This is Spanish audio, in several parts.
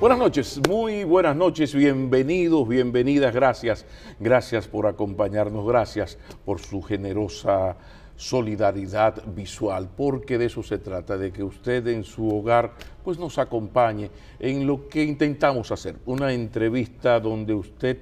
Buenas noches, muy buenas noches, bienvenidos, bienvenidas, gracias por acompañarnos, gracias por su generosa solidaridad visual, porque de eso se trata, de que usted en su hogar pues nos acompañe en lo que intentamos hacer, una entrevista donde usted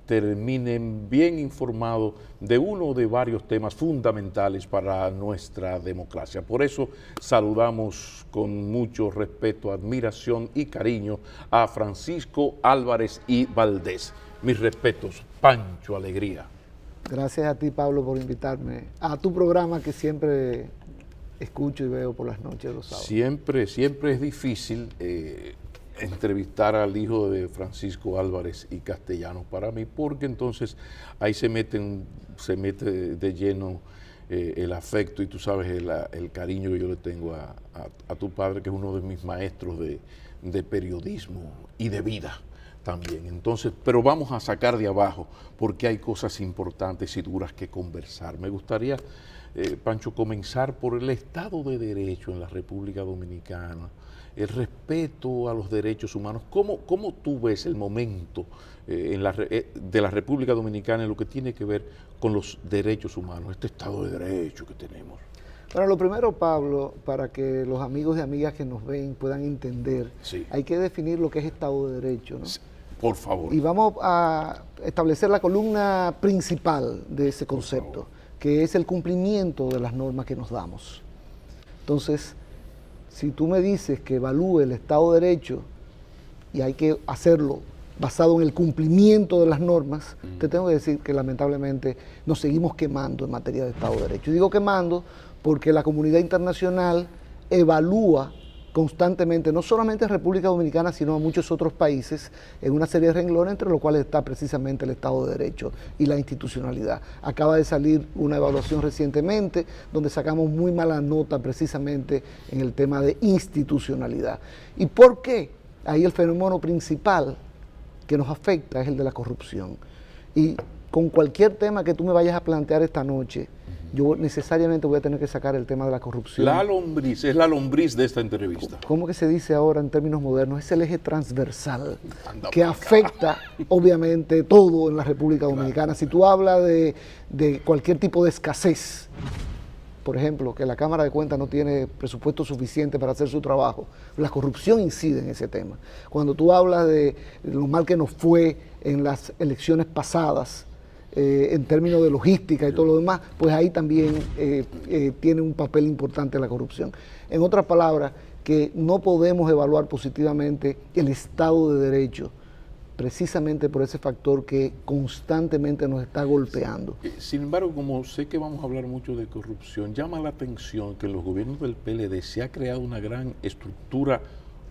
termine bien informado de uno de varios temas fundamentales para nuestra democracia. Por eso saludamos con mucho respeto, admiración y cariño a Francisco Álvarez y Valdés. Mis respetos, Pancho Alegría. Gracias a ti, Pablo, por invitarme a tu programa que siempre escucho y veo por las noches los sábados. Siempre es difícil entrevistar al hijo de Francisco Álvarez y Castellanos para mí, porque entonces ahí se mete de lleno el afecto y tú sabes el cariño que yo le tengo a tu padre, que es uno de mis maestros de periodismo y de vida también. Entonces, pero vamos a sacar de abajo, porque hay cosas importantes y duras que conversar. Me gustaría, Pancho, comenzar por el Estado de Derecho en la República Dominicana, el respeto a los derechos humanos. ¿Cómo tú ves el momento de la República Dominicana en lo que tiene que ver con los derechos humanos, este Estado de Derecho que tenemos? Bueno, lo primero, Pablo, para que los amigos y amigas que nos ven puedan entender, sí, hay que definir lo que es Estado de Derecho, ¿no? Sí, por favor. Y vamos a establecer la columna principal de ese concepto, que es el cumplimiento de las normas que nos damos. Entonces, si tú me dices que evalúe el Estado de Derecho y hay que hacerlo basado en el cumplimiento de las normas, te tengo que decir que lamentablemente nos seguimos quemando en materia de Estado de Derecho. Y digo quemando porque la comunidad internacional evalúa constantemente, no solamente en República Dominicana, sino a muchos otros países, en una serie de renglones, entre los cuales está precisamente el Estado de Derecho y la institucionalidad. Acaba de salir una evaluación recientemente, donde sacamos muy mala nota precisamente en el tema de institucionalidad. ¿Y por qué? Ahí el fenómeno principal que nos afecta es el de la corrupción. Y con cualquier tema que tú me vayas a plantear esta noche, yo necesariamente voy a tener que sacar el tema de la corrupción. La lombriz, es la lombriz de esta entrevista. ¿Cómo que se dice ahora en términos modernos? Es el eje transversal que afecta obviamente todo en la República Dominicana. Si tú hablas de cualquier tipo de escasez, por ejemplo, que la Cámara de Cuentas no tiene presupuesto suficiente para hacer su trabajo, la corrupción incide en ese tema. Cuando tú hablas de lo mal que nos fue en las elecciones pasadas, en términos de logística y todo lo demás, pues ahí también tiene un papel importante la corrupción. En otras palabras, que no podemos evaluar positivamente el Estado de Derecho, precisamente por ese factor que constantemente nos está golpeando. Sin embargo, como sé que vamos a hablar mucho de corrupción, llama la atención que en los gobiernos del PLD se ha creado una gran estructura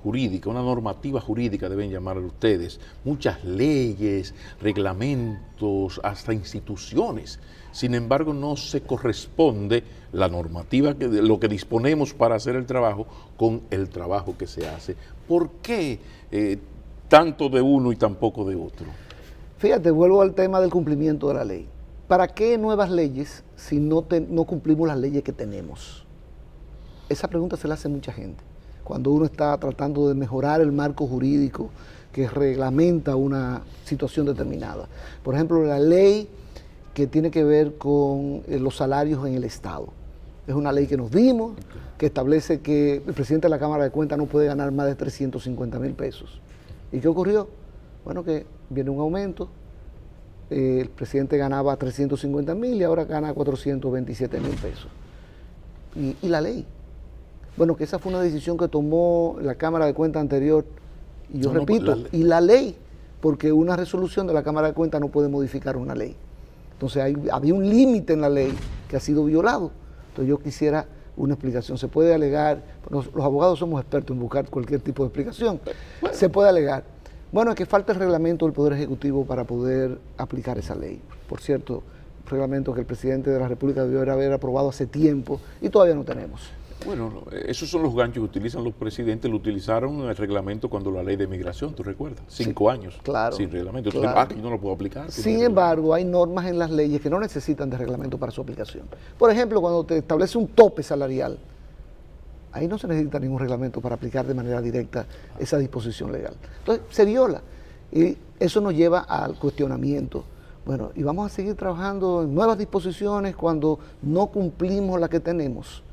jurídica, una normativa jurídica deben llamarlo ustedes, muchas leyes, reglamentos, hasta instituciones. Sin embargo, no se corresponde la normativa, lo que disponemos para hacer el trabajo, con el trabajo que se hace. ¿Por qué tanto de uno y tan poco de otro? Fíjate, vuelvo al tema del cumplimiento de la ley. ¿Para qué nuevas leyes si no cumplimos las leyes que tenemos? Esa pregunta se la hace mucha gente. Cuando uno está tratando de mejorar el marco jurídico que reglamenta una situación determinada. Por ejemplo, la ley que tiene que ver con los salarios en el Estado. Es una ley que nos dimos, que establece que el presidente de la Cámara de Cuentas no puede ganar más de 350,000 pesos. ¿Y qué ocurrió? Bueno, que viene un aumento, el presidente ganaba 350,000 y ahora gana 427,000 pesos. ¿Y la ley? Bueno, que esa fue una decisión que tomó la Cámara de Cuentas anterior, y yo repito, y la ley, porque una resolución de la Cámara de Cuentas no puede modificar una ley. Entonces había un límite en la ley que ha sido violado. Entonces yo quisiera una explicación. Se puede alegar, los abogados somos expertos en buscar cualquier tipo de explicación, se puede alegar. Bueno, es que falta el reglamento del Poder Ejecutivo para poder aplicar esa ley. Por cierto, reglamento que el presidente de la República debió haber aprobado hace tiempo y todavía no tenemos. Bueno, esos son los ganchos que utilizan los presidentes, lo utilizaron en el reglamento cuando la ley de migración, ¿tú recuerdas? 5 años sin reglamento. Claro. Yo no lo puedo aplicar. Sin embargo, hay normas en las leyes que no necesitan de reglamento para su aplicación. Por ejemplo, cuando te establece un tope salarial, ahí no se necesita ningún reglamento para aplicar de manera directa esa disposición legal. Entonces, se viola. Y eso nos lleva al cuestionamiento. Bueno, y vamos a seguir trabajando en nuevas disposiciones cuando no cumplimos la que tenemos.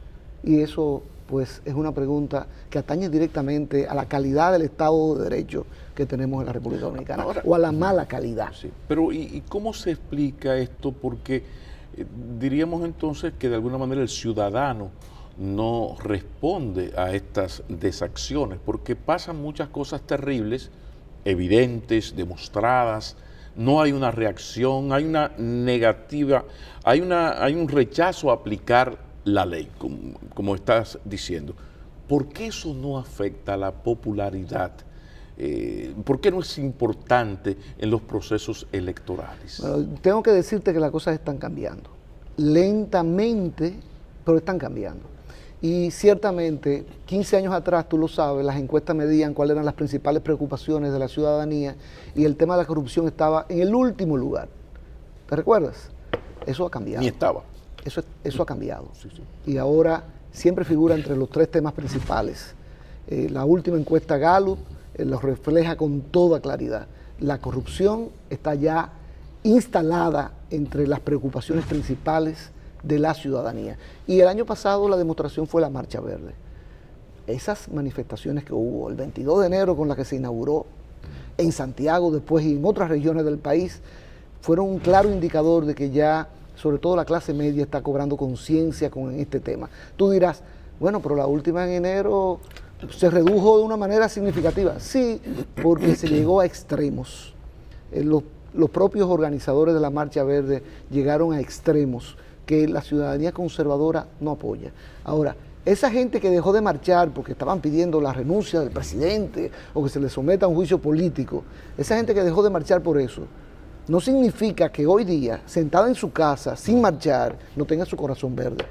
Y eso, pues, es una pregunta que atañe directamente a la calidad del Estado de Derecho que tenemos en la República Dominicana, o a la mala calidad. Sí, pero ¿y cómo se explica esto? Porque diríamos entonces que de alguna manera el ciudadano no responde a estas desacciones, porque pasan muchas cosas terribles, evidentes, demostradas, no hay una reacción, hay una negativa, hay un rechazo a aplicar la ley, como estás diciendo. ¿Por qué eso no afecta a la popularidad? ¿Por qué no es importante en los procesos electorales? Bueno, tengo que decirte que las cosas están cambiando, lentamente, pero están cambiando. Y ciertamente, 15 años atrás, tú lo sabes, las encuestas medían cuáles eran las principales preocupaciones de la ciudadanía y el tema de la corrupción estaba en el último lugar. ¿Te recuerdas? Eso ha cambiado. Ni estaba. Eso ha cambiado. Sí, sí. Y ahora siempre figura entre los 3 temas principales. La última encuesta Gallup lo refleja con toda claridad. La corrupción está ya instalada entre las preocupaciones principales de la ciudadanía. Y el año pasado la demostración fue la Marcha Verde. Esas manifestaciones que hubo el 22 de enero con la que se inauguró en Santiago después y en otras regiones del país fueron un claro indicador de que ya, sobre todo la clase media, está cobrando conciencia con este tema. Tú dirás, bueno, pero la última en enero se redujo de una manera significativa. Sí, porque se llegó a extremos. Los propios organizadores de la Marcha Verde llegaron a extremos que la ciudadanía conservadora no apoya. Ahora, esa gente que dejó de marchar porque estaban pidiendo la renuncia del presidente o que se le someta a un juicio político, esa gente que dejó de marchar por eso, no significa que hoy día, sentada en su casa, sin marchar, no tenga su corazón verde.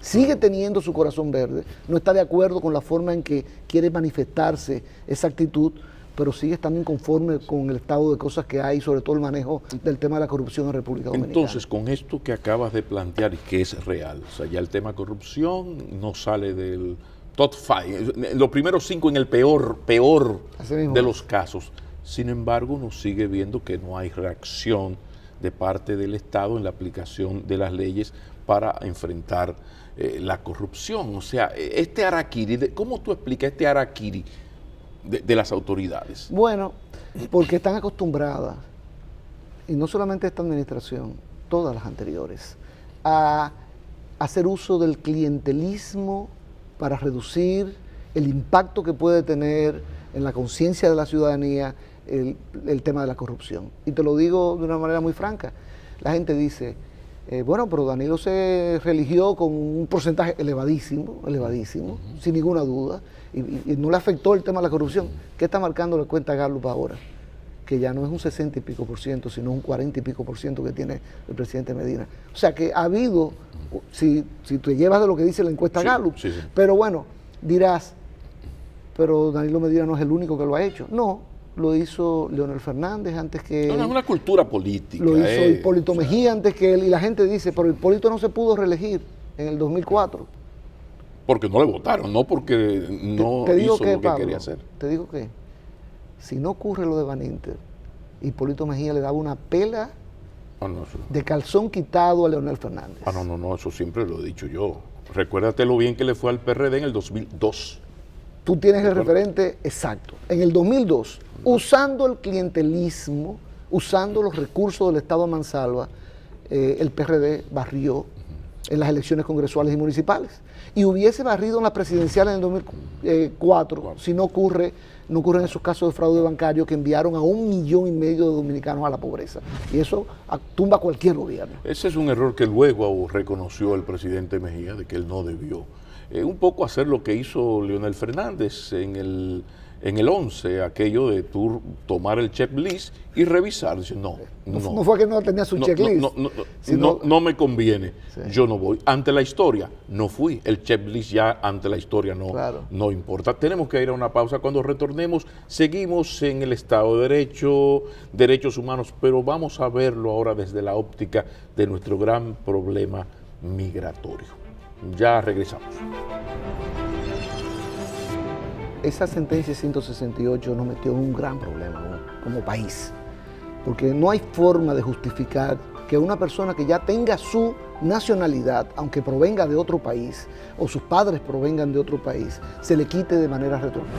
Sigue teniendo su corazón verde, no está de acuerdo con la forma en que quiere manifestarse esa actitud, pero sigue estando inconforme con el estado de cosas que hay, sobre todo el manejo del tema de la corrupción en República Dominicana. Entonces, con esto que acabas de plantear y que es real, o sea, ya el tema corrupción no sale del top 5, los primeros 5 en el peor de los casos. Sin embargo, uno sigue viendo que no hay reacción de parte del Estado en la aplicación de las leyes para enfrentar la corrupción. O sea, este harakiri, ¿cómo tú explicas este harakiri de las autoridades? Bueno, porque están acostumbradas, y no solamente esta administración, todas las anteriores, a hacer uso del clientelismo para reducir el impacto que puede tener en la conciencia de la ciudadanía el tema de la corrupción. Y te lo digo de una manera muy franca. La gente dice, bueno, pero Danilo se religió con un porcentaje elevadísimo, sin ninguna duda, y no le afectó el tema de la corrupción. ¿Qué está marcando la cuenta Gallup ahora? Que ya no es un 60 y pico por ciento, sino un 40 y pico por ciento que tiene el presidente Medina. O sea que ha habido, si te llevas de lo que dice la encuesta Gallup, sí. Pero bueno, dirás, pero Danilo Medina no es el único que lo ha hecho. No, lo hizo Leonel Fernández antes que él. No, es una cultura política. Lo hizo Hipólito Mejía antes que él, y la gente dice, pero Hipólito no se pudo reelegir en el 2004. Porque no le votaron, no porque no hizo lo que quería hacer. Te digo que, si no ocurre lo de Van Inter, Hipólito Mejía le daba una pela de calzón quitado a Leonel Fernández. No, eso siempre lo he dicho yo. Recuérdate lo bien que le fue al PRD en el 2002. Tú tienes el referente exacto. En el 2002, usando el clientelismo, usando los recursos del Estado a mansalva, el PRD barrió en las elecciones congresuales y municipales. Y hubiese barrido en las presidenciales en el 2004 si no ocurren esos casos de fraude bancario que enviaron a 1,5 millones de dominicanos a la pobreza. Y eso tumba a cualquier gobierno. Ese es un error que luego reconoció el presidente Mejía, de que él no debió. Un poco hacer lo que hizo Leonel Fernández en el 11, aquello de tomar el checklist y revisar. Dice, no fue que no tenía su checklist. No me conviene, sí. Yo no voy. Ante la historia, no fui. El checklist ya ante la historia no importa. Tenemos que ir a una pausa. Cuando retornemos, seguimos en el Estado de Derecho, derechos humanos, pero vamos a verlo ahora desde la óptica de nuestro gran problema migratorio. Ya regresamos. esa sentencia 168 nos metió en un gran problema como país, porque no hay forma de justificar que una persona que ya tenga su nacionalidad, aunque provenga de otro país, o sus padres provengan de otro país, se le quite de manera retroactiva.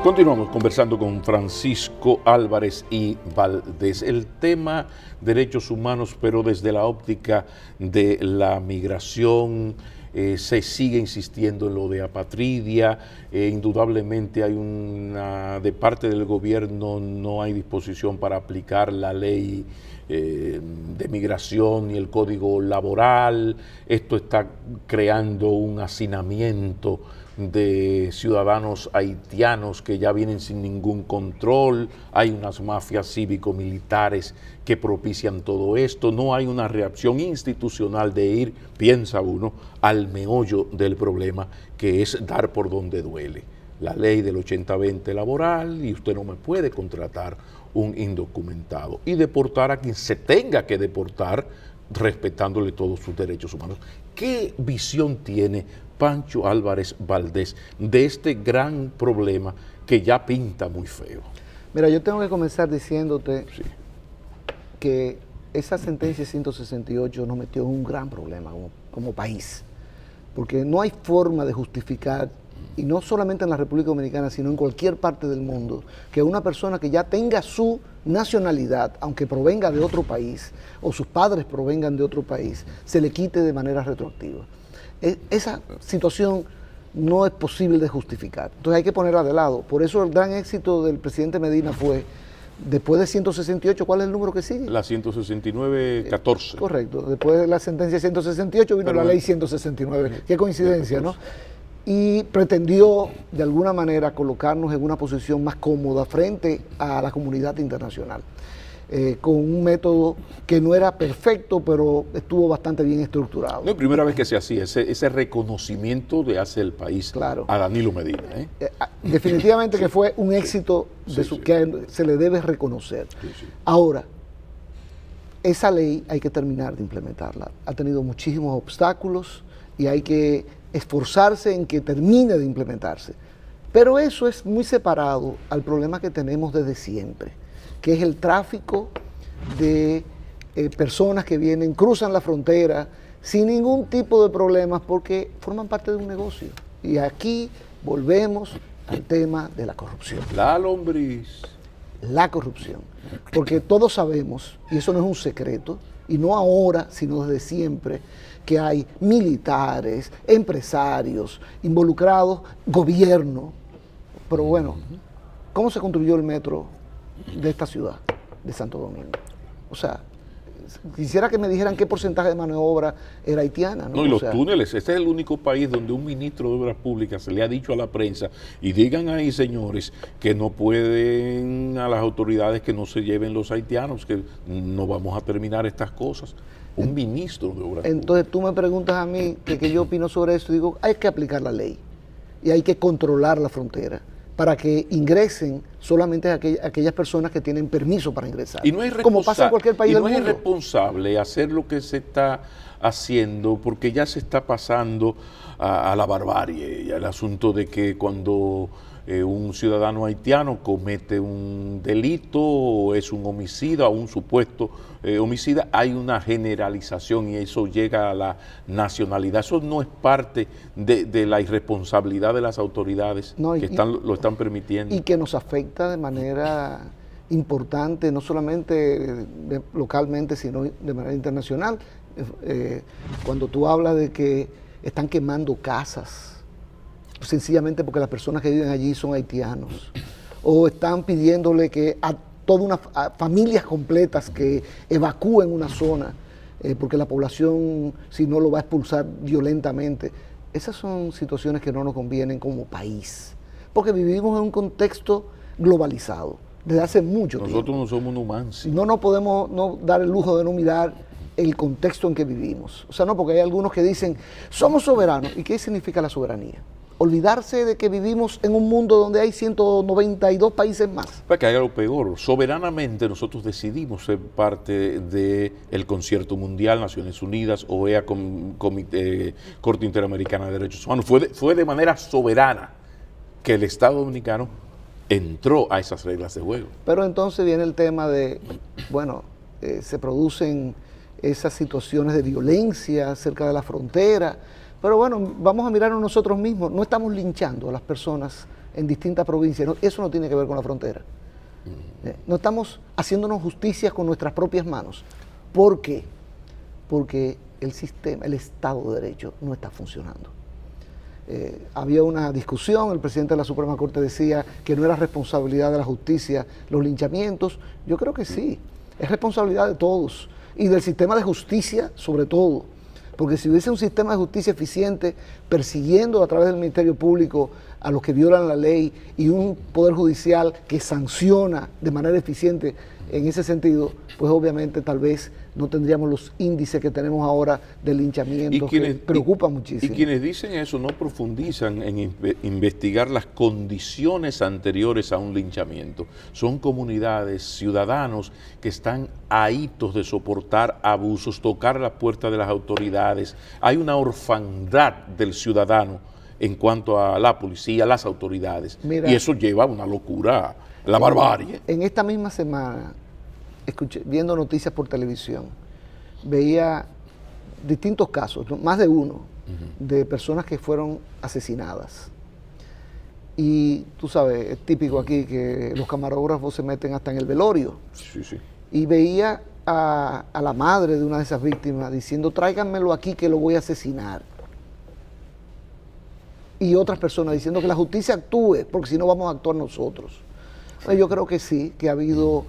Continuamos conversando con Francisco Álvarez y Valdés. El tema derechos humanos, pero desde la óptica de la migración, se sigue insistiendo en lo de apatridia. Indudablemente hay de parte del gobierno no hay disposición para aplicar la ley de migración y el código laboral. Esto está creando un hacinamiento de ciudadanos haitianos que ya vienen sin ningún control. Hay unas mafias cívico-militares que propician todo esto. No hay una reacción institucional de ir, piensa uno, al meollo del problema, que es dar por donde duele. La ley del 80-20 laboral, y usted no me puede contratar un indocumentado y deportar a quien se tenga que deportar, respetándole todos sus derechos humanos. ¿Qué visión tiene Pancho Álvarez Valdés de este gran problema que ya pinta muy feo? Mira, yo tengo que comenzar diciéndote que esa sentencia 168 nos metió en un gran problema como país, porque no hay forma de justificar, y no solamente en la República Dominicana, sino en cualquier parte del mundo, que una persona que ya tenga su nacionalidad, aunque provenga de otro país, o sus padres provengan de otro país, se le quite de manera retroactiva. Esa situación no es posible de justificar. Entonces hay que ponerla de lado. Por eso el gran éxito del presidente Medina fue, después de 168, ¿cuál es el número que sigue? La 169-14. Correcto. Después de la sentencia 168 vino la ley 169. Qué coincidencia, ¿no? Y pretendió, de alguna manera, colocarnos en una posición más cómoda frente a la comunidad internacional, con un método que no era perfecto, pero estuvo bastante bien estructurado. No es la primera vez que se hacía ese reconocimiento de hace el país a Danilo Medina. Definitivamente que fue un éxito que se le debe reconocer. Ahora, esa ley hay que terminar de implementarla. Ha tenido muchísimos obstáculos y hay que esforzarse en que termine de implementarse. Pero eso es muy separado al problema que tenemos desde siempre, que es el tráfico de personas que vienen, cruzan la frontera sin ningún tipo de problemas porque forman parte de un negocio. Y aquí volvemos al tema de la corrupción. La lombriz. La corrupción. Porque todos sabemos, y eso no es un secreto, y no ahora, sino desde siempre, que hay militares, empresarios, involucrados, gobierno. Pero bueno, ¿cómo se construyó el metro de esta ciudad, de Santo Domingo? O sea, quisiera que me dijeran qué porcentaje de mano de obra era haitiana. No, y los túneles, este es el único país donde un ministro de Obras Públicas se le ha dicho a la prensa, y digan ahí, señores, que no pueden a las autoridades que no se lleven los haitianos, que no vamos a terminar estas cosas. Un ministro de Obras Públicas. Entonces tú me preguntas a mí que yo opino sobre esto, digo, hay que aplicar la ley y hay que controlar la frontera para que ingresen solamente aquellas personas que tienen permiso para ingresar. Y no es como pasa en cualquier país del mundo. Y no es responsable hacer lo que se está haciendo, porque ya se está pasando a la barbarie, y al asunto de que cuando un ciudadano haitiano comete un delito o es un homicida o un supuesto homicida, hay una generalización y eso llega a la nacionalidad. Eso no es parte de la irresponsabilidad de las autoridades que lo están permitiendo. Y que nos afecta de manera importante, no solamente localmente, sino de manera internacional. Cuando tú hablas de que están quemando casas, sencillamente porque las personas que viven allí son haitianos, o están pidiéndole que a familias completas que evacúen una zona, porque la población, si no, lo va a expulsar violentamente. Esas son situaciones que no nos convienen como país, porque vivimos en un contexto globalizado desde hace mucho tiempo. Nosotros no somos humanos. No nos podemos dar el lujo de no mirar el contexto en que vivimos. O sea, no, porque hay algunos que dicen, somos soberanos. ¿Y qué significa la soberanía? olvidarse de que vivimos en un mundo donde hay 192 países más. Para que haya lo peor, soberanamente nosotros decidimos ser parte del Concierto Mundial, Naciones Unidas, OEA, Corte Interamericana de Derechos Humanos. Fue de manera soberana que el Estado Dominicano entró a esas reglas de juego. Pero entonces viene el tema de, bueno, se producen esas situaciones de violencia cerca de la frontera, pero bueno, vamos a mirarnos nosotros mismos, no estamos linchando a las personas en distintas provincias, eso no tiene que ver con la frontera. No estamos haciéndonos justicia con nuestras propias manos. ¿Por qué? Porque el sistema, el Estado de Derecho no está funcionando. Había una discusión, el presidente de la Suprema Corte decía que no era responsabilidad de la justicia los linchamientos. Yo creo que sí, es responsabilidad de todos y del sistema de justicia sobre todo, porque si hubiese un sistema de justicia eficiente persiguiendo a través del Ministerio Público a los que violan la ley y un Poder Judicial que sanciona de manera eficiente en ese sentido, pues obviamente tal vez no tendríamos los índices que tenemos ahora de linchamiento que preocupan muchísimo. Y quienes dicen eso no profundizan en investigar las condiciones anteriores a un linchamiento. Son comunidades, ciudadanos que están ahitos de soportar abusos, tocar la puerta de las autoridades. Hay una orfandad del ciudadano en cuanto a la policía, las autoridades. Mira, y eso lleva a una locura, la barbarie. En esta misma semana, viendo noticias por televisión, veía distintos casos, más de uno, de personas que fueron asesinadas. Y tú sabes, es típico aquí que los camarógrafos se meten hasta en el velorio. Sí, sí. Y veía a la madre de una de esas víctimas diciendo, tráiganmelo aquí que lo voy a asesinar. Y otras personas diciendo que la justicia actúe, porque si no vamos a actuar nosotros. Yo creo que sí, que ha habido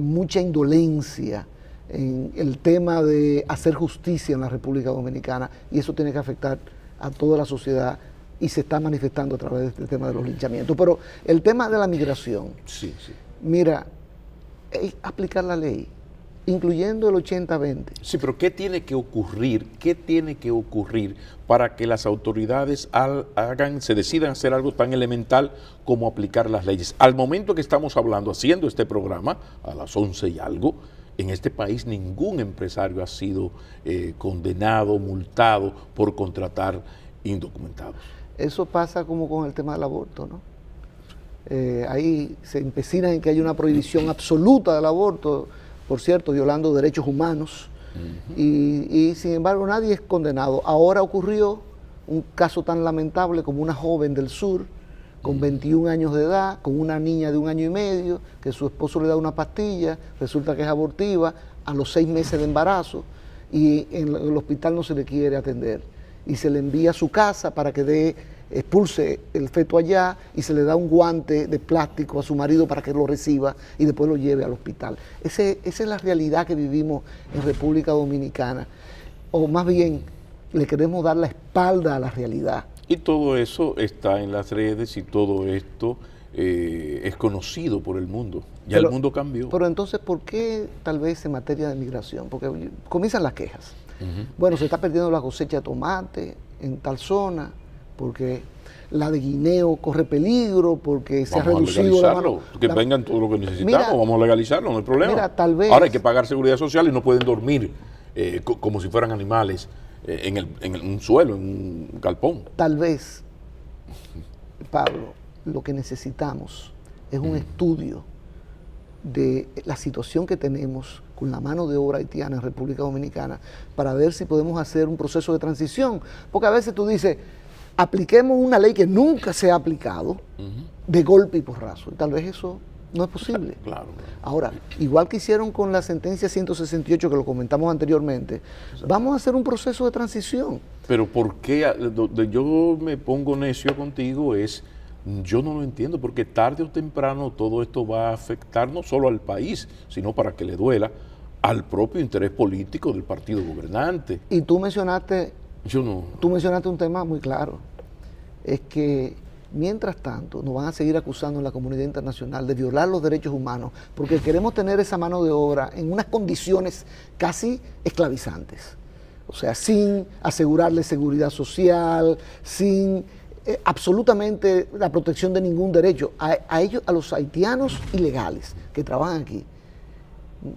mucha indolencia en el tema de hacer justicia en la República Dominicana, y eso tiene que afectar a toda la sociedad y se está manifestando a través de este tema de los linchamientos. Pero el tema de la migración, sí, sí. Mira, es aplicar la ley, incluyendo el 80-20. Sí, pero ¿qué tiene que ocurrir? ¿Qué tiene que ocurrir para que las autoridades se decidan hacer algo tan elemental como aplicar las leyes? Al momento que estamos hablando, haciendo este programa, a las 11 y algo, en este país ningún empresario ha sido condenado, multado por contratar indocumentados. Eso pasa como con el tema del aborto, ¿no? Ahí se empecinan en que hay una prohibición absoluta del aborto, por cierto, violando derechos humanos, y sin embargo nadie es condenado. Ahora ocurrió un caso tan lamentable como una joven del sur, con 21 años de edad, con una niña de 1 año y medio, que su esposo le da una pastilla, resulta que es abortiva, a los 6 meses de embarazo, y en el hospital no se le quiere atender, y se le envía a su casa para que expulse el feto allá, y se le da un guante de plástico a su marido para que lo reciba y después lo lleve al hospital. Esa es la realidad que vivimos en República Dominicana, o más bien le queremos dar la espalda a la realidad. Y todo eso está en las redes y todo esto es conocido por el mundo. Ya el mundo cambió. Pero entonces, ¿por qué tal vez en materia de migración? Porque comienzan las quejas. Bueno, se está perdiendo la cosecha de tomate en tal zona, porque la de guineo corre peligro, porque se ha reducido que vengan todo lo que necesitamos, vamos a legalizarlo, no hay problema. Mira, tal vez, ahora hay que pagar seguridad social y no pueden dormir como si fueran animales en un suelo, en un galpón. Tal vez, Pablo, lo que necesitamos es un estudio de la situación que tenemos con la mano de obra haitiana en República Dominicana para ver si podemos hacer un proceso de transición. Porque a veces tú dices, apliquemos una ley que nunca se ha aplicado de golpe y porrazo. Y tal vez eso no es posible. Claro. Ahora, igual que hicieron con la sentencia 168, que lo comentamos anteriormente, vamos a hacer un proceso de transición. Pero ¿por qué? Donde yo me pongo necio contigo yo no lo entiendo, porque tarde o temprano todo esto va a afectar no solo al país, sino, para que le duela, al propio interés político del partido gobernante. Y tú mencionaste... Tú mencionaste un tema muy claro, es que mientras tanto nos van a seguir acusando en la comunidad internacional de violar los derechos humanos, porque queremos tener esa mano de obra en unas condiciones casi esclavizantes, o sea, sin asegurarle seguridad social, sin absolutamente la protección de ningún derecho. A ellos, a los haitianos ilegales que trabajan aquí,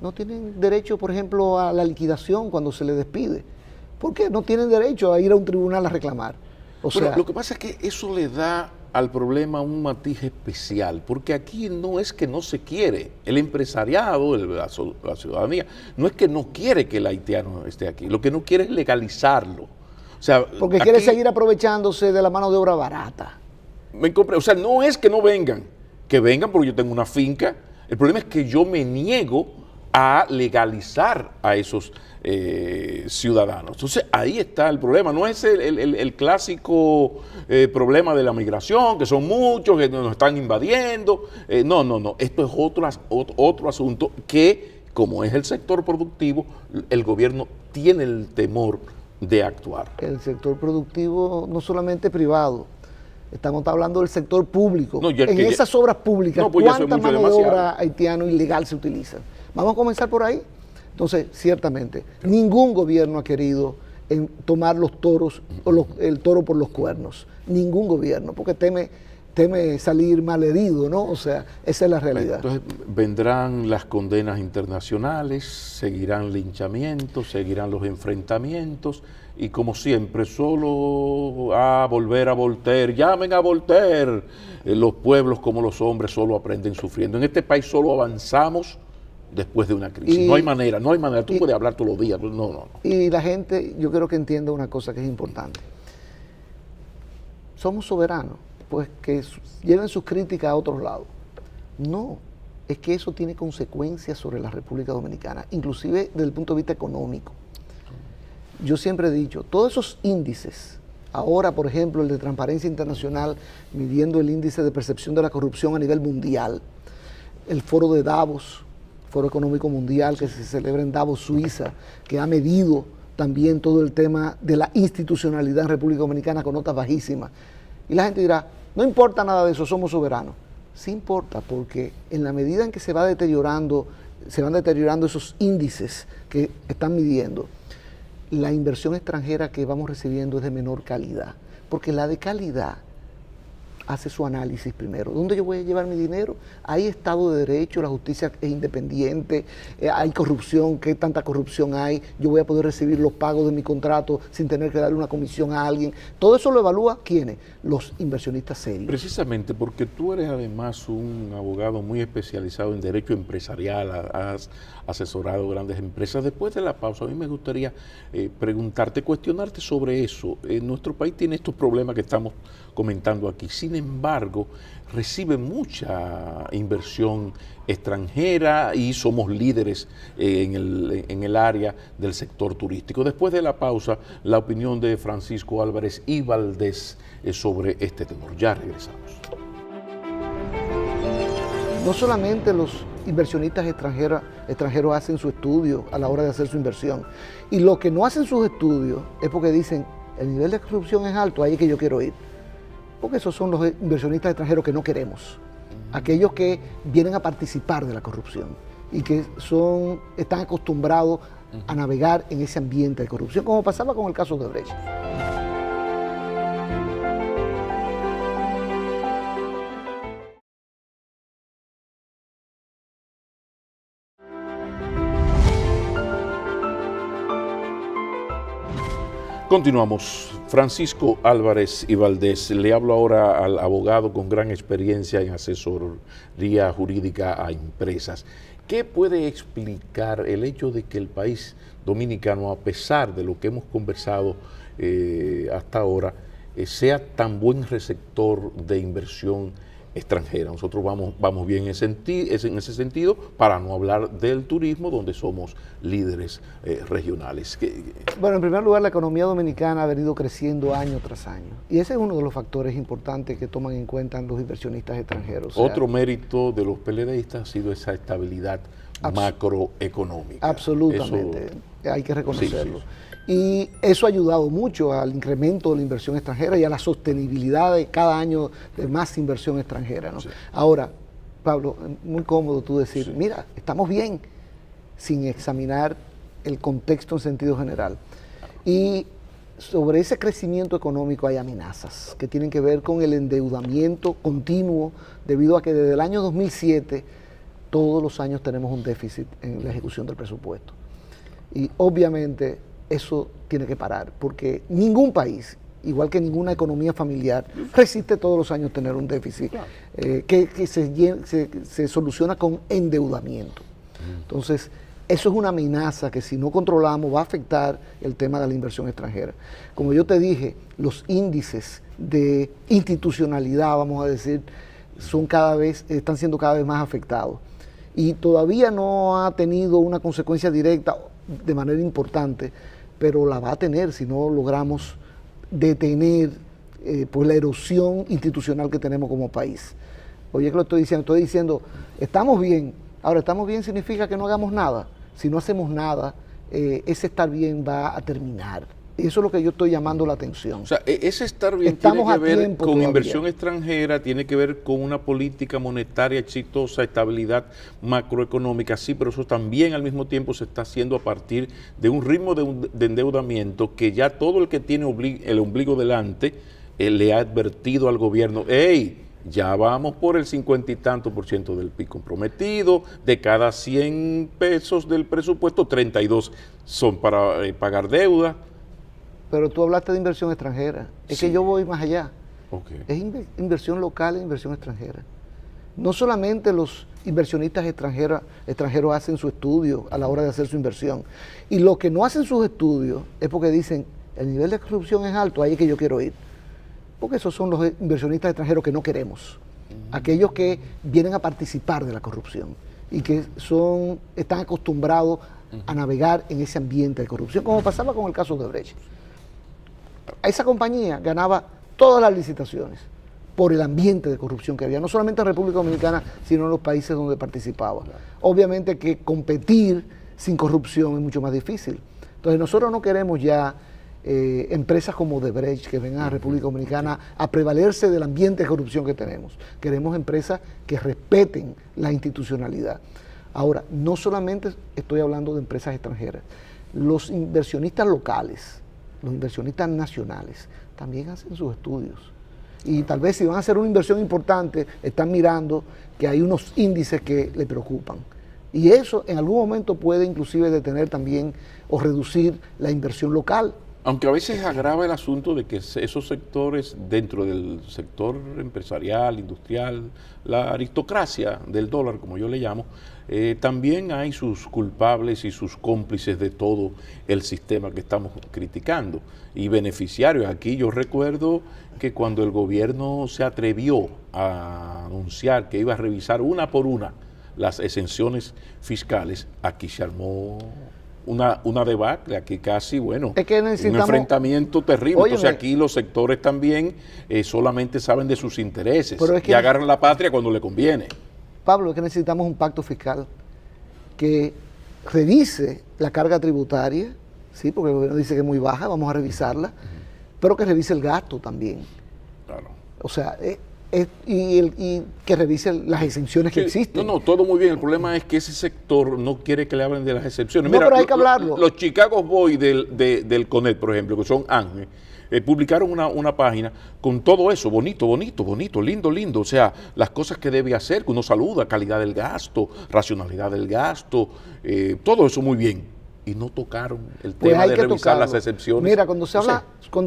no tienen derecho, por ejemplo, a la liquidación cuando se les despide. ¿Por qué? No tienen derecho a ir a un tribunal a reclamar. O sea, lo que pasa es que eso le da al problema un matiz especial, porque aquí no es que no se quiere, el empresariado, la ciudadanía, no es que no quiere que el haitiano esté aquí, lo que no quiere es legalizarlo. O sea, porque aquí, quiere seguir aprovechándose de la mano de obra barata. O sea, no es que no vengan, que vengan porque yo tengo una finca, el problema es que yo me niego a legalizar a esos ciudadanos. Entonces ahí está el problema, no es el clásico problema de la migración, que son muchos, que nos están invadiendo, no, esto es otro asunto que, como es el sector productivo, el gobierno tiene el temor de actuar. El sector productivo no solamente privado, estamos hablando del sector público. No, en esas obras públicas, pues ¿cuánta mano de obra haitiano ilegal se utiliza? Vamos a comenzar por ahí. Entonces, ciertamente, ningún gobierno ha querido tomar los toros, o el toro por los cuernos. Ningún gobierno, porque teme salir malherido, ¿no? O sea, esa es la realidad. Entonces, vendrán las condenas internacionales, seguirán linchamientos, seguirán los enfrentamientos, y como siempre, solo a volver a Voltaire, llamen a Voltaire, los pueblos como los hombres solo aprenden sufriendo. En este país solo avanzamos después de una crisis. No hay manera, tú puedes hablar todos los días, no. Y la gente, yo creo que entienda una cosa que es importante. Somos soberanos, pues que lleven sus críticas a otros lados. No, es que eso tiene consecuencias sobre la República Dominicana, inclusive desde el punto de vista económico. Yo siempre he dicho, todos esos índices, ahora por ejemplo el de Transparencia Internacional, midiendo el índice de percepción de la corrupción a nivel mundial, el foro de Davos, Foro Económico Mundial que se celebra en Davos, Suiza, que ha medido también todo el tema de la institucionalidad en República Dominicana con notas bajísimas. Y la gente dirá, no importa nada de eso, somos soberanos. Sí importa, porque en la medida en que se van deteriorando esos índices que están midiendo, la inversión extranjera que vamos recibiendo es de menor calidad, porque la de calidad hace su análisis primero. ¿Dónde yo voy a llevar mi dinero? Hay Estado de Derecho, la justicia es independiente, hay corrupción, ¿qué tanta corrupción hay? Yo voy a poder recibir los pagos de mi contrato sin tener que darle una comisión a alguien. Todo eso lo evalúa ¿quiénes? Los inversionistas serios. Precisamente porque tú eres además un abogado muy especializado en derecho empresarial, has asesorado grandes empresas. Después de la pausa, a mí me gustaría cuestionarte sobre eso. Nuestro país tiene estos problemas que estamos comentando aquí. Sin embargo, recibe mucha inversión extranjera y somos líderes en el área del sector turístico. Después de la pausa, la opinión de Francisco Álvarez y Valdés sobre este tenor. Ya regresamos. No solamente los inversionistas extranjeros hacen su estudio a la hora de hacer su inversión, y los que no hacen sus estudios es porque dicen, el nivel de corrupción es alto, ahí es que yo quiero ir. Porque esos son los inversionistas extranjeros que no queremos, aquellos que vienen a participar de la corrupción y que están acostumbrados a navegar en ese ambiente de corrupción, como pasaba con el caso de Brecht. Continuamos. Francisco Álvarez y Valdés, le hablo ahora al abogado con gran experiencia en asesoría jurídica a empresas. ¿Qué puede explicar el hecho de que el país dominicano, a pesar de lo que hemos conversado hasta ahora, sea tan buen receptor de inversión extranjera? Nosotros vamos bien en ese sentido, para no hablar del turismo, donde somos líderes regionales. Bueno, en primer lugar, la economía dominicana ha venido creciendo año tras año, y ese es uno de los factores importantes que toman en cuenta los inversionistas extranjeros. Otro mérito de los PLDistas ha sido esa estabilidad macroeconómica. Absolutamente, hay que reconocerlo. Sí. Y eso ha ayudado mucho al incremento de la inversión extranjera y a la sostenibilidad de cada año de más inversión extranjera, ¿no? Sí. Ahora, Pablo, muy cómodo tú decir, sí, mira, estamos bien, sin examinar el contexto en sentido general. Y sobre ese crecimiento económico hay amenazas que tienen que ver con el endeudamiento continuo, debido a que desde el año 2007 todos los años tenemos un déficit en la ejecución del presupuesto. Y obviamente eso tiene que parar, porque ningún país, igual que ninguna economía familiar, resiste todos los años tener un déficit que se soluciona con endeudamiento. Entonces, eso es una amenaza que si no controlamos va a afectar el tema de la inversión extranjera. Como yo te dije, los índices de institucionalidad, vamos a decir, están siendo cada vez más afectados. Y todavía no ha tenido una consecuencia directa de manera importante, pero la va a tener si no logramos detener pues la erosión institucional que tenemos como país. Oye, que lo estoy diciendo, estamos bien. Ahora, estamos bien significa que no hagamos nada. Si no hacemos nada, ese estar bien va a terminar. Eso es lo que yo estoy llamando la atención. O sea, ese estar bien Estamos tiene que ver con todavía. inversión extranjera, tiene que ver con una política monetaria exitosa, estabilidad macroeconómica, sí, pero eso también al mismo tiempo se está haciendo a partir de un ritmo de endeudamiento que ya todo el que tiene el ombligo delante le ha advertido al gobierno, ¡hey! Ya vamos por el 50 y tanto % del PIB comprometido, de cada 100 pesos del presupuesto, 32 son para pagar deuda. Pero tú hablaste de inversión extranjera, es Sí. que yo voy más allá. Okay. Es inversión local e inversión extranjera. No solamente los inversionistas extranjeros hacen su estudio a la hora de hacer su inversión, y los que no hacen sus estudios es porque dicen, el nivel de corrupción es alto, ahí es que yo quiero ir. Porque esos son los inversionistas extranjeros que no queremos, aquellos que vienen a participar de la corrupción y que están acostumbrados a navegar en ese ambiente de corrupción, como pasaba con el caso de Brecht. Esa compañía ganaba todas las licitaciones por el ambiente de corrupción que había, no solamente en República Dominicana, sino en los países donde participaba. Obviamente que competir sin corrupción es mucho más difícil. Entonces nosotros no queremos ya empresas como Odebrecht que vengan a República Dominicana a prevalerse del ambiente de corrupción que tenemos. Queremos empresas que respeten la institucionalidad. Ahora, no solamente estoy hablando de empresas extranjeras, los inversionistas locales, los inversionistas nacionales, también hacen sus estudios. Y tal vez si van a hacer una inversión importante, están mirando que hay unos índices que le preocupan. Y eso en algún momento puede inclusive detener también o reducir la inversión local. Aunque a veces agrava el asunto de que esos sectores, dentro del sector empresarial, industrial, la aristocracia del dólar, como yo le llamo, también hay sus culpables y sus cómplices de todo el sistema que estamos criticando y beneficiarios. Aquí yo recuerdo que cuando el gobierno se atrevió a anunciar que iba a revisar una por una las exenciones fiscales, aquí se armó una debacle, aquí casi, bueno, es que un enfrentamiento terrible. Óyeme, entonces aquí los sectores también solamente saben de sus intereses es y agarran la patria cuando le conviene. Pablo, es que necesitamos un pacto fiscal que revise la carga tributaria, ¿sí? Porque el gobierno dice que es muy baja, vamos a revisarla, pero que revise el gasto también. Claro. O sea, y que revise las exenciones que existen. No, todo muy bien. El problema es que ese sector no quiere que le hablen de las excepciones. No, pero hay que hablarlo. Los Chicago Boys del CONET, por ejemplo, que son Ángel, publicaron una página con todo eso, bonito, lindo. O sea, las cosas que debe hacer, que uno saluda, calidad del gasto, racionalidad del gasto, todo eso muy bien. Y no tocaron el tema de revisar las excepciones. Mira, cuando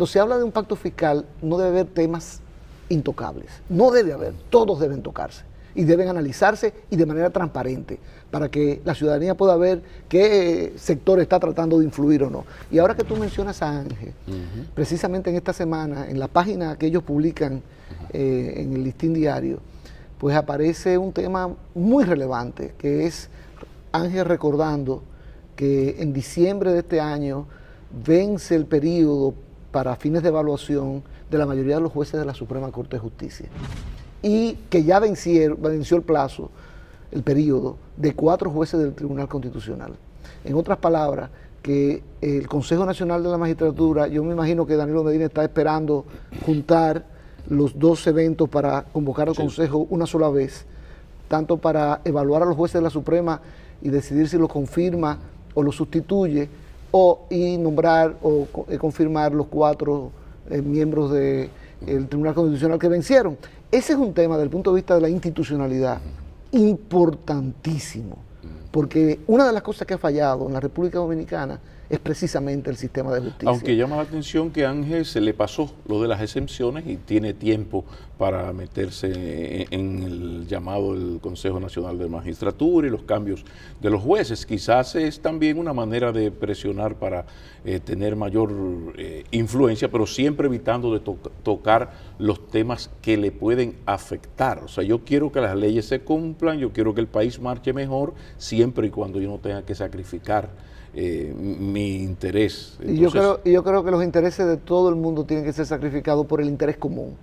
se habla de un pacto fiscal, no debe haber temas intocables. No debe haber, todos deben tocarse y deben analizarse y de manera transparente para que la ciudadanía pueda ver qué sector está tratando de influir o no. Y ahora que tú mencionas a Ángel, precisamente en esta semana, en la página que ellos publican en el Listín Diario, pues aparece un tema muy relevante, que es Ángel recordando que en diciembre de este año vence el periodo para fines de evaluación de la mayoría de los jueces de la Suprema Corte de Justicia y que ya venció el plazo, el periodo de 4 jueces del Tribunal Constitucional. En otras palabras, que el Consejo Nacional de la Magistratura, yo me imagino que Danilo Medina está esperando juntar los 2 eventos para convocar al Consejo una sola vez, tanto para evaluar a los jueces de la Suprema y decidir si los confirma o los sustituye, y nombrar o confirmar los 4 miembros del Tribunal Constitucional que vencieron. Ese es un tema, desde el punto de vista de la institucionalidad, importantísimo, porque una de las cosas que ha fallado en la República Dominicana es precisamente el sistema de justicia. Aunque llama la atención que a Ángel se le pasó lo de las exenciones y tiene tiempo para meterse en el llamado del Consejo Nacional de Magistratura y los cambios de los jueces. Quizás es también una manera de presionar para tener mayor influencia, pero siempre evitando de tocar los temas que le pueden afectar. O sea, yo quiero que las leyes se cumplan, yo quiero que el país marche mejor, siempre y cuando yo no tenga que sacrificar mi interés. Entonces, yo creo que los intereses de todo el mundo tienen que ser sacrificados por el interés común.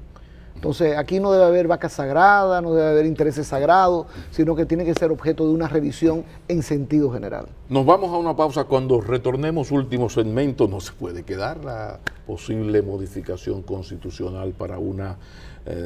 Entonces, aquí no debe haber vacas sagradas, no debe haber intereses sagrados, sino que tiene que ser objeto de una revisión en sentido general. Nos vamos a una pausa. Cuando retornemos, último segmento, no se puede quedar la posible modificación constitucional para una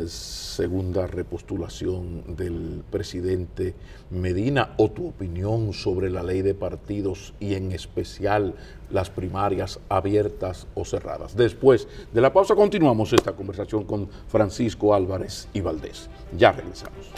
segunda repostulación del presidente Medina, o tu opinión sobre la ley de partidos y en especial las primarias abiertas o cerradas. Después de la pausa continuamos esta conversación con Francisco Álvarez y Valdés. Ya regresamos.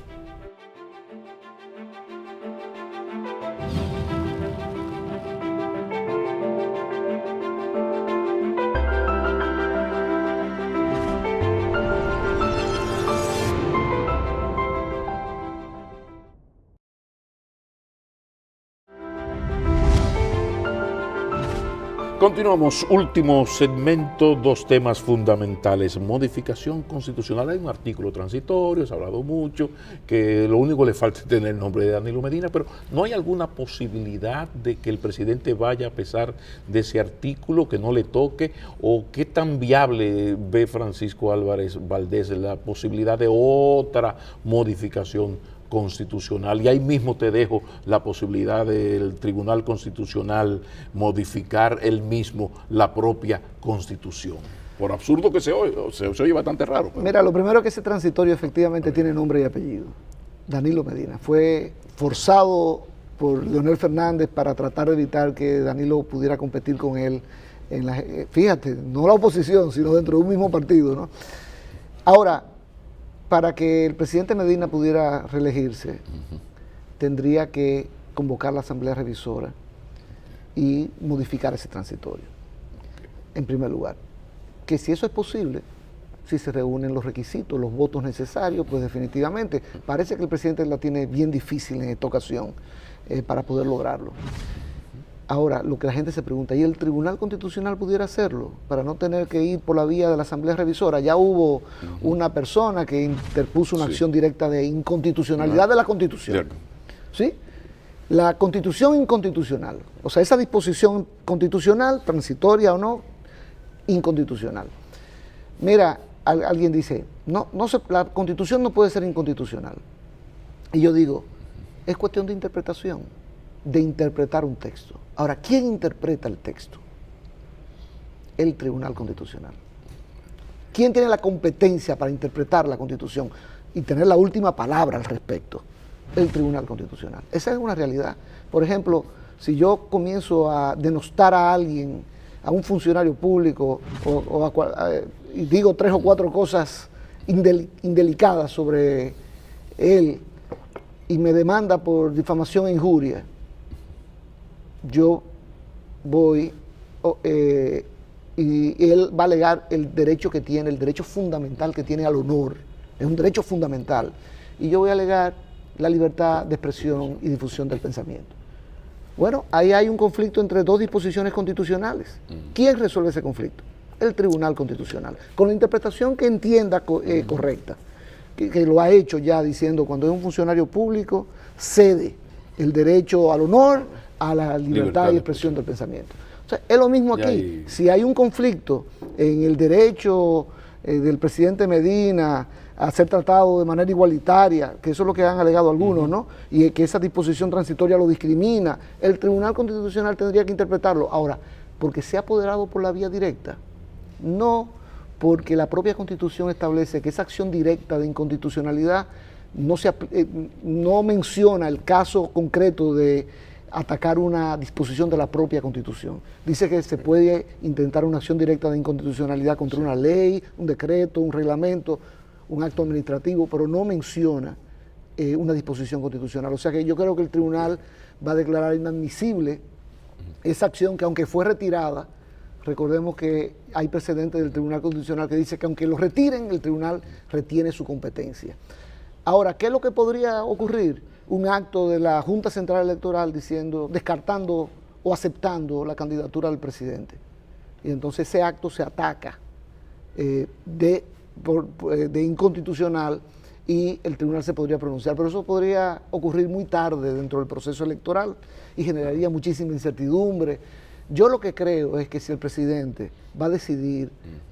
Continuamos, último segmento, 2 temas fundamentales. Modificación constitucional. Hay un artículo transitorio, se ha hablado mucho, que lo único que le falta es tener el nombre de Danilo Medina, pero ¿no hay alguna posibilidad de que el presidente vaya a pesar de ese artículo, que no le toque? ¿O qué tan viable ve Francisco Álvarez Valdés la posibilidad de otra modificación constitucional? Y ahí mismo te dejo la posibilidad del Tribunal Constitucional modificar él mismo la propia Constitución. Por absurdo que se oye bastante raro. Pero... Mira, lo primero que ese transitorio efectivamente tiene nombre y apellido. Danilo Medina. Fue forzado por Leonel Fernández para tratar de evitar que Danilo pudiera competir con él en la, fíjate, no la oposición, sino dentro de un mismo partido, ¿no? Ahora, para que el presidente Medina pudiera reelegirse, tendría que convocar la Asamblea Revisora y modificar ese transitorio. En primer lugar, que si eso es posible, si se reúnen los requisitos, los votos necesarios, pues definitivamente parece que el presidente la tiene bien difícil en esta ocasión para poder lograrlo. Ahora, lo que la gente se pregunta, ¿y el Tribunal Constitucional pudiera hacerlo? Para no tener que ir por la vía de la Asamblea Revisora. Ya hubo una persona que interpuso una acción directa de inconstitucionalidad de la Constitución. ¿Sí? La Constitución inconstitucional. O sea, esa disposición constitucional, transitoria o no, inconstitucional. Mira, alguien dice, la Constitución no puede ser inconstitucional. Y yo digo, es cuestión de interpretación, de interpretar un texto. Ahora, ¿quién interpreta el texto? El Tribunal Constitucional. ¿Quién tiene la competencia para interpretar la Constitución y tener la última palabra al respecto? El Tribunal Constitucional. Esa es una realidad. Por ejemplo, si yo comienzo a denostar a alguien, a un funcionario público, y digo 3 o 4 cosas indelicadas sobre él, y me demanda por difamación e injuria, yo voy y él va a alegar el derecho que tiene, el derecho fundamental que tiene al honor, es un derecho fundamental, y yo voy a alegar la libertad de expresión y difusión del pensamiento. Bueno, ahí hay un conflicto entre 2 disposiciones constitucionales. ¿Quién resuelve ese conflicto? El Tribunal Constitucional, con la interpretación que entienda correcta, que lo ha hecho ya diciendo cuando es un funcionario público cede el derecho al honor, a la libertad y expresión del pensamiento. O sea, es lo mismo aquí. Si hay un conflicto en el derecho del presidente Medina a ser tratado de manera igualitaria, que eso es lo que han alegado algunos, ¿no? Y que esa disposición transitoria lo discrimina, el Tribunal Constitucional tendría que interpretarlo. Ahora, porque se ha apoderado por la vía directa, no porque la propia Constitución establece que esa acción directa de inconstitucionalidad no menciona el caso concreto de atacar una disposición de la propia Constitución. Dice que se puede intentar una acción directa de inconstitucionalidad contra una ley, un decreto, un reglamento, un acto administrativo, pero no menciona una disposición constitucional. O sea que yo creo que el tribunal va a declarar inadmisible esa acción que, aunque fue retirada, recordemos que hay precedentes del Tribunal Constitucional que dice que aunque lo retiren, el tribunal retiene su competencia. Ahora, ¿qué es lo que podría ocurrir? Un acto de la Junta Central Electoral descartando o aceptando la candidatura del presidente. Y entonces ese acto se ataca de inconstitucional y el tribunal se podría pronunciar. Pero eso podría ocurrir muy tarde dentro del proceso electoral y generaría muchísima incertidumbre. Yo lo que creo es que si el presidente va a decidir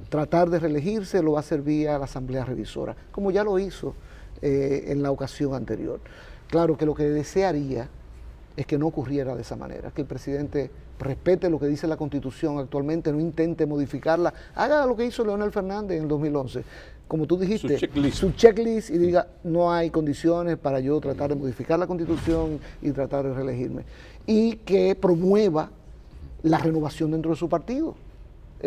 tratar de reelegirse, lo va a hacer vía la Asamblea Revisora, como ya lo hizo en la ocasión anterior. Claro que lo que desearía es que no ocurriera de esa manera, que el presidente respete lo que dice la Constitución actualmente, no intente modificarla, haga lo que hizo Leonel Fernández en el 2011, como tú dijiste, su checklist y diga, no hay condiciones para yo tratar de modificar la Constitución y tratar de reelegirme, y que promueva la renovación dentro de su partido.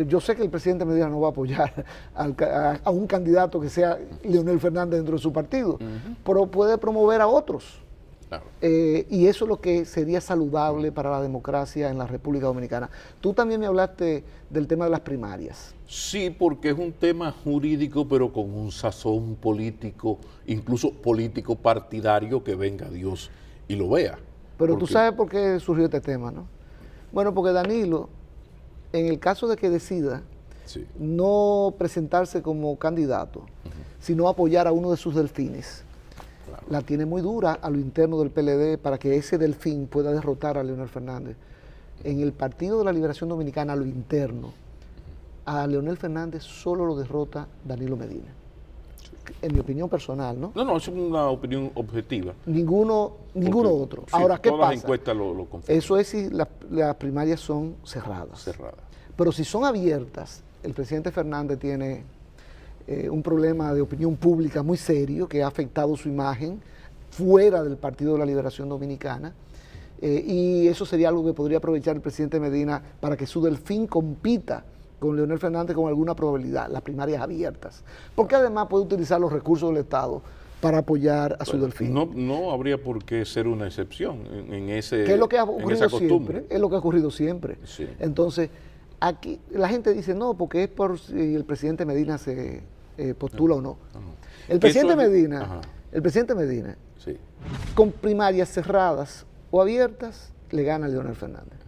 Yo sé que el presidente Medina no va a apoyar a un candidato que sea Leonel Fernández dentro de su partido, pero puede promover a otros. Claro. Y eso es lo que sería saludable para la democracia en la República Dominicana. Tú también me hablaste del tema de las primarias. Sí, porque es un tema jurídico, pero con un sazón político, incluso político partidario, que venga Dios y lo vea. Pero tú sabes por qué surgió este tema, ¿no? Bueno, porque Danilo, en el caso de que decida no presentarse como candidato, sino apoyar a uno de sus delfines, la tiene muy dura a lo interno del PLD para que ese delfín pueda derrotar a Leonel Fernández. En el Partido de la Liberación Dominicana, a lo interno, a Leonel Fernández solo lo derrota Danilo Medina. En mi opinión personal, ¿no? No, es una opinión objetiva. Ninguno otro. Sí, ahora, ¿qué pasa? Todas las encuestas lo confirman. Eso es si las primarias son cerradas. Pero si son abiertas, el presidente Fernández tiene un problema de opinión pública muy serio que ha afectado su imagen fuera del Partido de la Liberación Dominicana, y eso sería algo que podría aprovechar el presidente Medina para que su delfín compita con Leonel Fernández con alguna probabilidad, las primarias abiertas, porque además puede utilizar los recursos del Estado para apoyar a su delfín. No habría por qué ser una excepción en ese ¿Qué es lo que ha ocurrido siempre? Es lo que ha ocurrido siempre. Sí. Entonces, aquí la gente dice, no, porque es por si el presidente Medina se postula o no. El presidente Medina, sí, con primarias cerradas o abiertas, le gana a Leonel Fernández.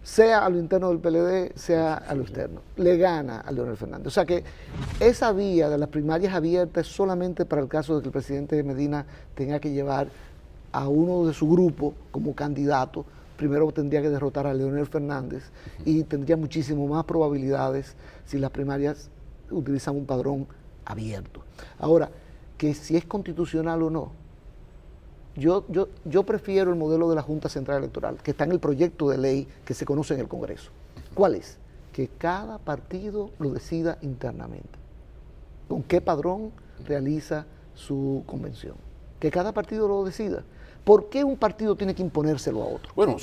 Sea a lo interno del PLD, sea a lo externo. Le gana a Leonel Fernández. O sea que esa vía de las primarias abiertas es solamente para el caso de que el presidente Medina tenga que llevar a uno de su grupo como candidato. Primero tendría que derrotar a Leonel Fernández y tendría muchísimo más probabilidades si las primarias utilizan un padrón abierto. Ahora, que si es constitucional o no, yo prefiero el modelo de la Junta Central Electoral, que está en el proyecto de ley que se conoce en el Congreso. ¿Cuál es? Que cada partido lo decida internamente. ¿Con qué padrón realiza su convención? Que cada partido lo decida. ¿Por qué un partido tiene que imponérselo a otro? Bueno,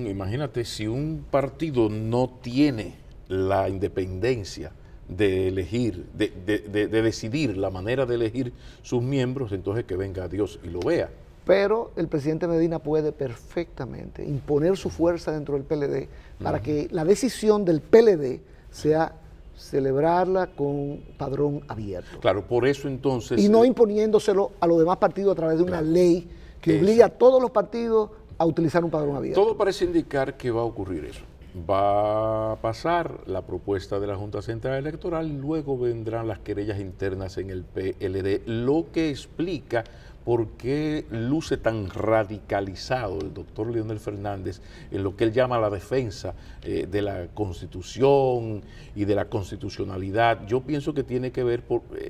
imagínate, si un partido no tiene la independencia de elegir, de decidir la manera de elegir sus miembros, entonces que venga Dios y lo vea. Pero el presidente Medina puede perfectamente imponer su fuerza dentro del PLD para que la decisión del PLD sea celebrarla con padrón abierto. Claro, por eso entonces... Y no imponiéndoselo a los demás partidos a través de una ley que obliga a todos los partidos a utilizar un padrón abierto. Todo parece indicar que va a ocurrir eso. Va a pasar la propuesta de la Junta Central Electoral y luego vendrán las querellas internas en el PLD, lo que explica por qué luce tan radicalizado el doctor Leonel Fernández en lo que él llama la defensa de la Constitución y de la constitucionalidad. Yo pienso que tiene que ver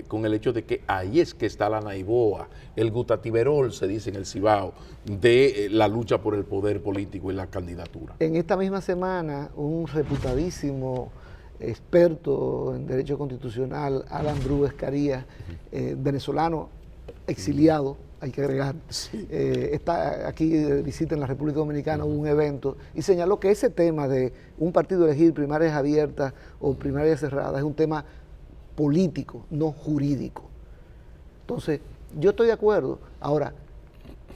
con el hecho de que ahí es que está la naiboa, el gutatiberol, se dice en el Cibao, de la lucha por el poder político y la candidatura. En esta misma semana, un reputadísimo experto en derecho constitucional, Alan Bru Escaría, venezolano, exiliado hay que agregar. Sí. Está aquí de visita en la República Dominicana, hubo un evento, y señaló que ese tema de un partido elegir primarias abiertas o primarias cerradas es un tema político, no jurídico. Entonces, yo estoy de acuerdo. Ahora,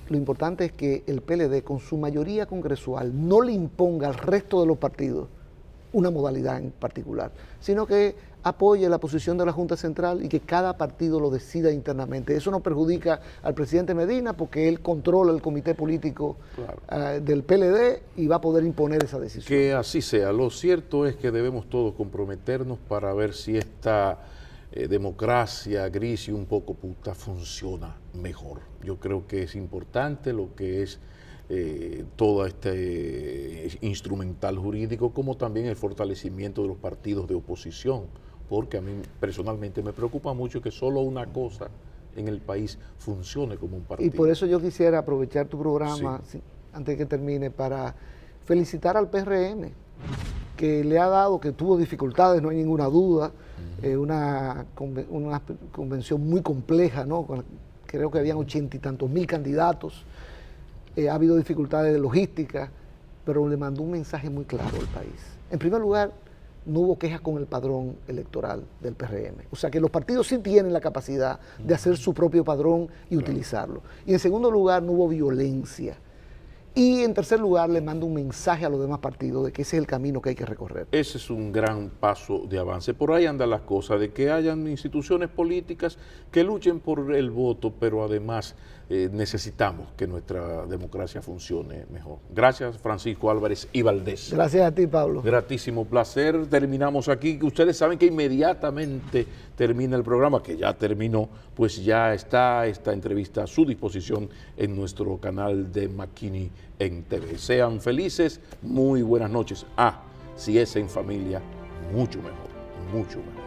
lo importante es que el PLD, con su mayoría congresual, no le imponga al resto de los partidos una modalidad en particular, sino que apoye la posición de la Junta Central y que cada partido lo decida internamente. Eso no perjudica al presidente Medina porque él controla el comité político del PLD y va a poder imponer esa decisión. Que así sea. Lo cierto es que debemos todos comprometernos para ver si esta democracia gris y un poco puta funciona mejor. Yo creo que es importante lo que es todo este instrumental jurídico, como también el fortalecimiento de los partidos de oposición, porque a mí personalmente me preocupa mucho que solo una cosa en el país funcione como un partido. Y por eso yo quisiera aprovechar tu programa, sí, antes de que termine, para felicitar al PRM, que le ha dado, que tuvo dificultades, no hay ninguna duda, una convención muy compleja, ¿no? Creo que habían 80 y tantos mil candidatos, ha habido dificultades de logística, pero le mandó un mensaje muy claro al país. En primer lugar, no hubo quejas con el padrón electoral del PRM. O sea que los partidos sí tienen la capacidad de hacer su propio padrón y utilizarlo. Y en segundo lugar, no hubo violencia. Y en tercer lugar, le mando un mensaje a los demás partidos de que ese es el camino que hay que recorrer. Ese es un gran paso de avance. Por ahí andan las cosas, de que hayan instituciones políticas que luchen por el voto, pero además necesitamos que nuestra democracia funcione mejor. Gracias, Francisco Álvarez y Valdés. Gracias a ti, Pablo. Gratísimo placer. Terminamos aquí. Ustedes saben que inmediatamente termina el programa, que ya terminó, pues ya está esta entrevista a su disposición en nuestro canal de McKinney en TV. Sean felices, muy buenas noches. Si es en familia, mucho mejor, mucho mejor.